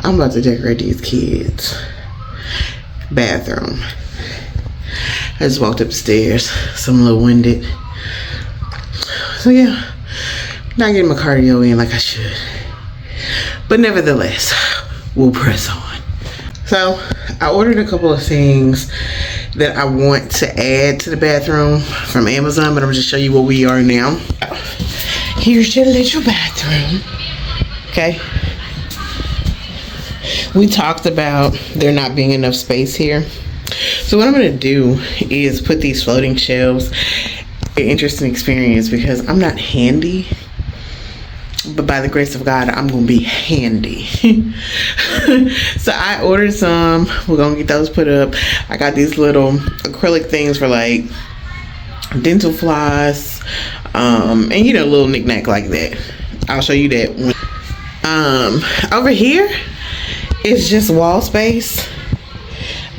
I'm about to decorate these kids' bathroom. I just walked up the stairs, so I'm a little winded. So yeah, not getting my cardio in like I should. But nevertheless, we'll press on. So I ordered a couple of things that I want to add to the bathroom from Amazon, but I'm just show you where we are now. Here's your little bathroom. Okay. We talked about there not being enough space here. So what I'm gonna do is put these floating shelves. An interesting experience because I'm not handy, but by the grace of God, I'm gonna be handy. So I ordered some. We're gonna get those put up. I got these little acrylic things for like dental floss, and you know, little knick-knack like that. I'll show you that one. Over here is just wall space,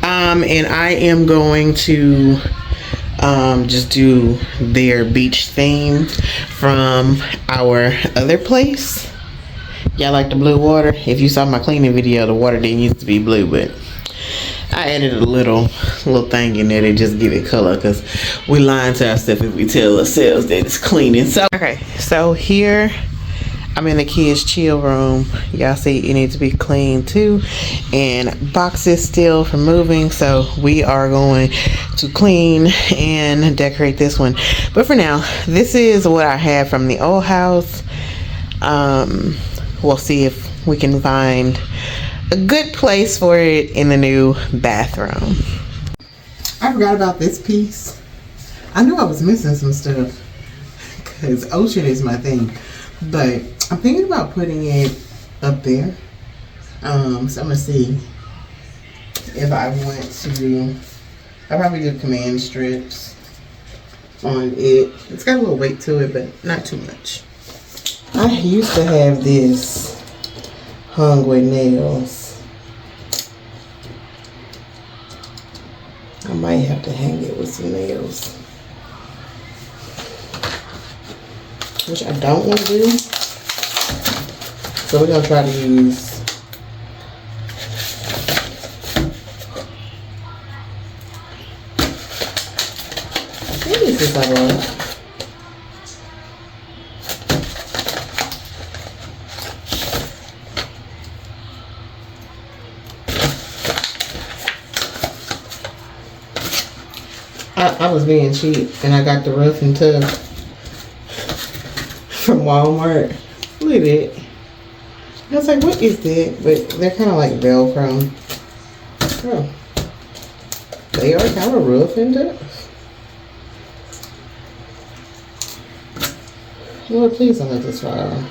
and I am going to just do their beach theme from our other place. Y'all like the blue water? If you saw my cleaning video, the water didn't used to be blue, but I added a little thing in there to just give it color, because we lying to ourselves if we tell ourselves that it's cleaning. So okay, so here I'm in the kids' chill room. Y'all see it needs to be clean too, and boxes still from moving, so we are going to clean and decorate this one. But for now, this is what I have from the old house. We'll see if we can find a good place for it in the new bathroom. I forgot about this piece. I knew I was missing some stuff because ocean is my thing, but I'm thinking about putting it up there. So I'm gonna see if I want to. I'll probably do command strips on it. It's got a little weight to it, but not too much. I used to have this hung with nails. I might have to hang it with some nails, which I don't want to do. So we're gonna try to use maybe this I want. I was being cheap and I got the roofing tub from Walmart. Look at it. I was like, what is that? But they're kind of like Velcro. Oh. They are kind of rough and tough. Lord, please don't let this fall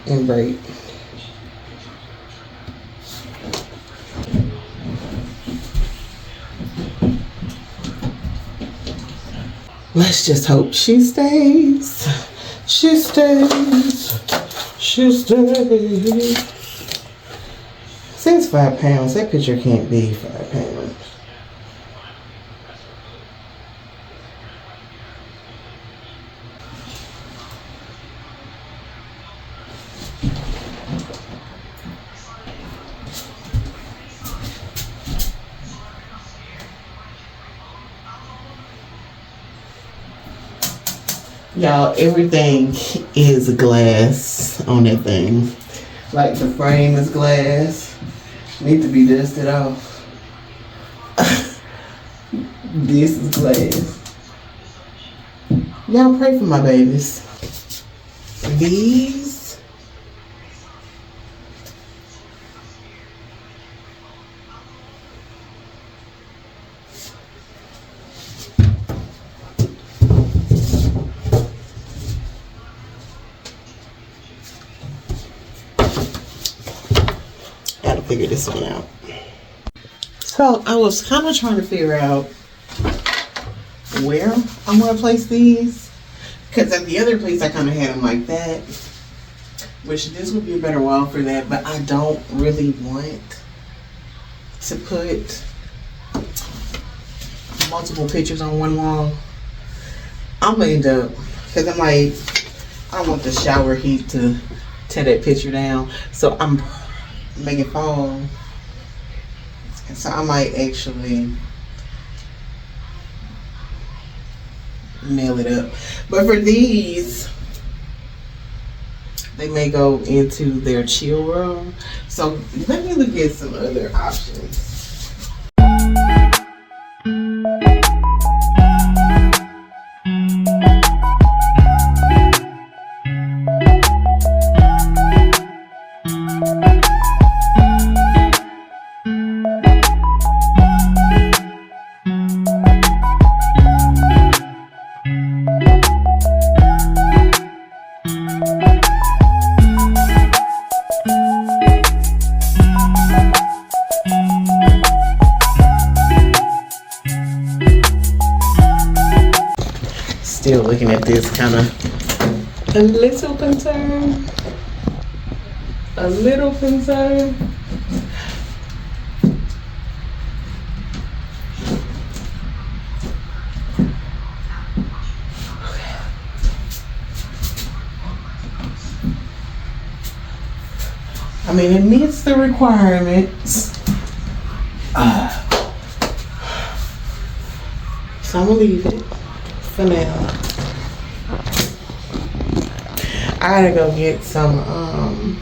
and break. Let's just hope she stays. She stays. She stays. Since 5 pounds, that picture can't be 5 pounds. Y'all, everything is glass on that thing. Like the frame is glass. Need to be dusted off. This is glass. Y'all pray for my babies. These. Figure this one out. So I was kind of trying to figure out where I'm going to place these, because at the other place I kind of had them like that, which this would be a better wall for that, but I don't really want to put multiple pictures on one wall. I'm gonna end up, because I'm like, I don't want the shower heat to tear that picture down, so I'm make it fall. And so I might actually nail it up. But for these, they may go into their chill room. So let me look at some other options. Still looking at this, kind of a little concerned. A little concerned. I mean, it meets the requirements. So I'm gonna leave it for now. I gotta go get some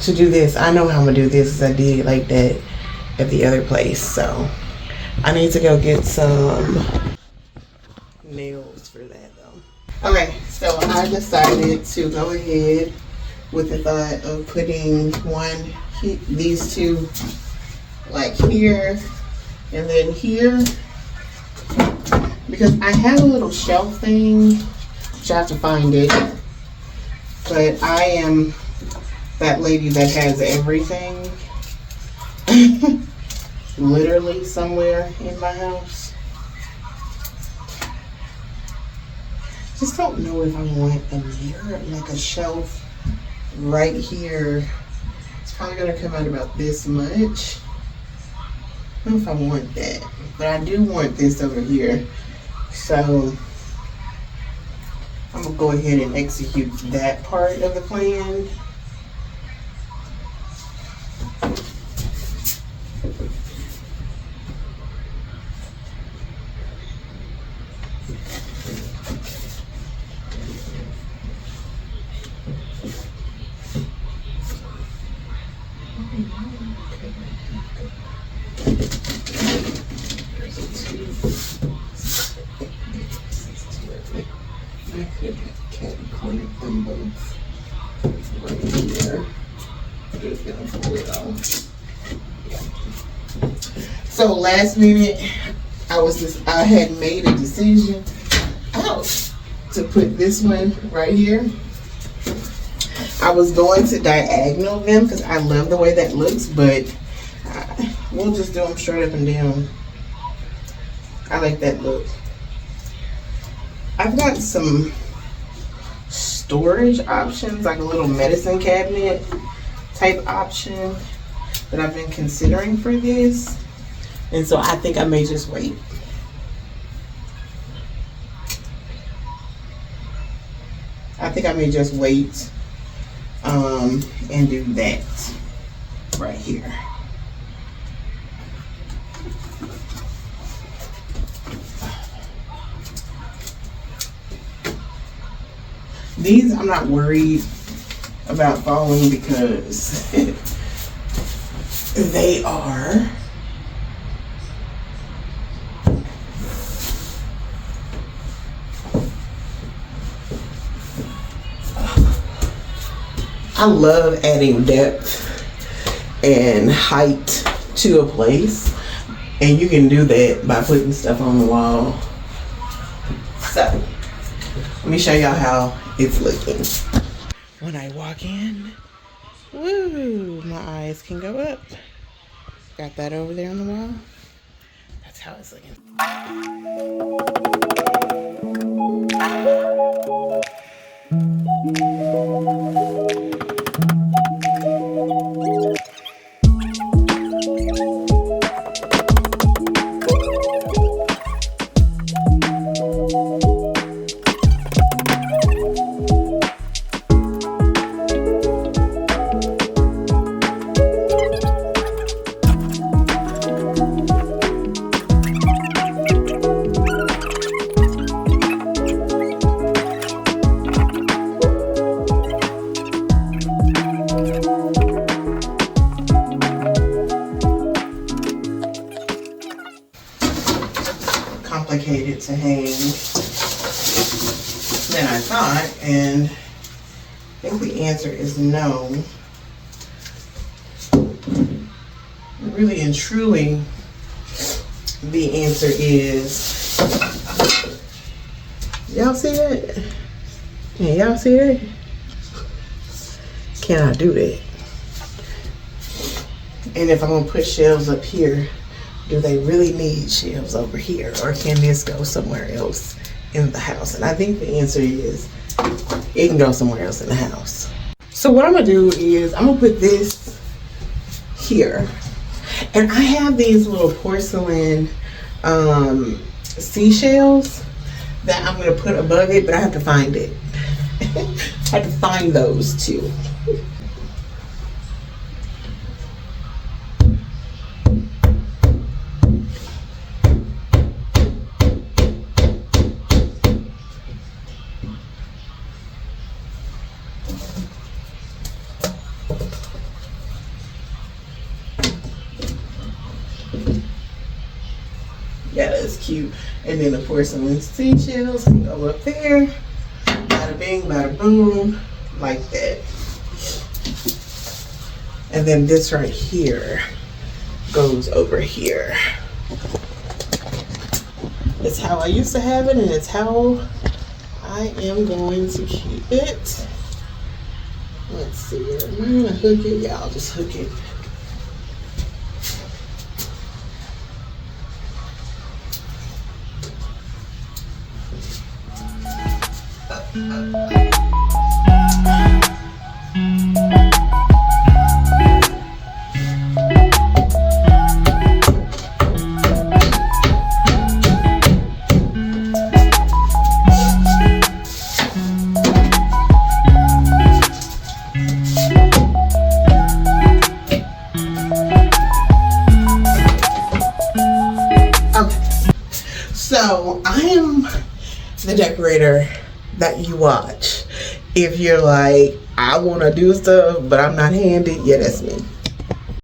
to do this. I know how I'm gonna do this, as I did like that at the other place. So I need to go get some nails for that though. Okay, so I decided to go ahead with the thought of putting these two like here and then here, because I have a little shelf thing, which I have to find it, but I am that lady that has everything literally somewhere in my house. Just don't know if I want a mirror, like a shelf right here. It's probably gonna come out about this much. I don't know if I want that, but I do want this over here. So I'm gonna go ahead and execute that part of the plan. Connect them both right here. Just gonna pull it off. So last minute, I had made a decision to put this one right here. I was going to diagonal them because I love the way that looks, but we'll just do them straight up and down. I like that look. I've got some storage options, like a little medicine cabinet type option that I've been considering for this, and so I think I may just wait. And do that right here. These I'm not worried about falling because they are I love adding depth and height to a place, and you can do that by putting stuff on the wall. So let me show y'all how it's looking. When I walk in, woo, my eyes can go up. Got that over there on the wall. That's how it's looking. complicated to hang than I thought, and I think the answer is no. Really and truly, the answer is, y'all see that? Yeah, y'all see that? Can I do that? And if I'm gonna put shelves up here, do they really need shelves over here, or can this go somewhere else in the house? And I think the answer is it can go somewhere else in the house. So what I'm gonna do is I'm gonna put this here, and I have these little porcelain seashells that I'm gonna put above it, but I have to find it. I have to find those too. Yeah, that's cute. And then the porcelain seashells can go up there. Bada bing, bada boom, like that. And then this right here goes over here. It's how I used to have it, and it's how I am going to keep it. Let's see, am I gonna hook it? Yeah, I'll just hook it. So I am the decorator that you watch. If you're like, I want to do stuff, but I'm not handy, yeah, that's me.